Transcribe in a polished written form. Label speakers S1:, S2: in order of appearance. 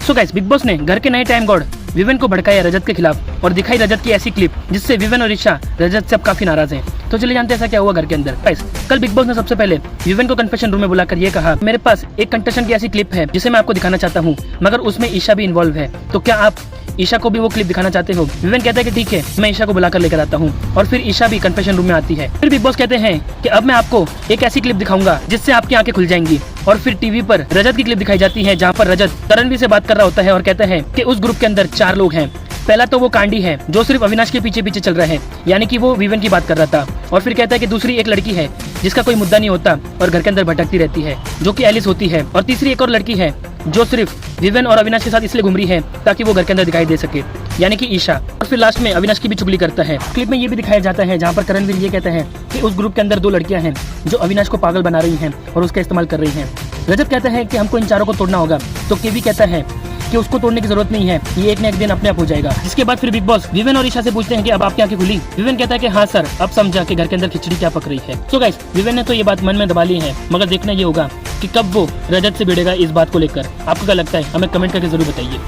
S1: So guys, big boss ने घर के नए टाइम गॉड विवेन को भड़काया रजत के खिलाफ और दिखाई रजत की ऐसी क्लिप जिससे विवेन और ईशा रजत से अब काफी नाराज हैं। तो चलिए जानते हैं ऐसा क्या हुआ घर के अंदर। गाइस, कल बिग बॉस ने सबसे पहले विवेन को कन्फेशन रूम में बुलाकर ये कहा, मेरे पास एक कंटेस्टेंट की ऐसी क्लिप है जिसे मैं आपको दिखाना चाहता हूँ, मगर उसमें ईशा भी इन्वॉल्व है, तो क्या आप ईशा को भी वो क्लिप दिखाना चाहते हो? विवेन कहता है कि ठीक है, मैं ईशा को बुलाकर लेकर आता हूँ और फिर ईशा भी कन्फेशन रूम में आती है। फिर बिग बॉस कहते हैं कि अब मैं आपको एक ऐसी क्लिप दिखाऊंगा जिससे आपकी आंखें खुल जाएंगी। और फिर टीवी पर रजत की क्लिप दिखाई जाती है जहाँ पर रजत करणवीर से बात कर रहा होता है और कहता है कि उस ग्रुप के अंदर 4 लोग हैं। पहला तो वो कांडी है जो सिर्फ अविनाश के पीछे पीछे चल रहा है, यानी कि वो विवेन की बात कर रहा था। और फिर कहता है कि दूसरी एक लड़की है जिसका कोई मुद्दा नहीं होता और घर के अंदर भटकती रहती है, जो कि एलिस होती है। और तीसरी एक और लड़की है जो सिर्फ विवेन और अविनाश के साथ इसलिए घूम रही है ताकि वो घर के अंदर दिखाई दे सके, यानी कि ईशा। और फिर लास्ट में अविनाश की भी चुगली करता है। क्लिप में ये भी दिखाया जाता है जहाँ पर करणवीर ये कहता है कि उस ग्रुप के अंदर 2 लड़कियां हैं जो अविनाश को पागल बना रही हैं और उसका इस्तेमाल कर रही हैं। रजत कहता है कि हमको इन 4 को तोड़ना होगा, तो केवी कहता है कि उसको तोड़ने की जरूरत नहीं है, ये एक न एक दिन अपने आप हो जाएगा। जिसके बाद फिर बिग बॉस विवेन और ईशा से पूछते हैं कि अब आपकी आंखें खुली? विवेन कहता है कि हाँ सर, अब समझा कि घर के अंदर खिचड़ी क्या पक रही है। सो गाइस, विवेन ने तो ये बात मन में दबा ली है, मगर देखना ये होगा कि कब वो रजत से भिड़ेगा इस बात को लेकर। आपको क्या लगता है? हमें कमेंट करके जरूर बताइए।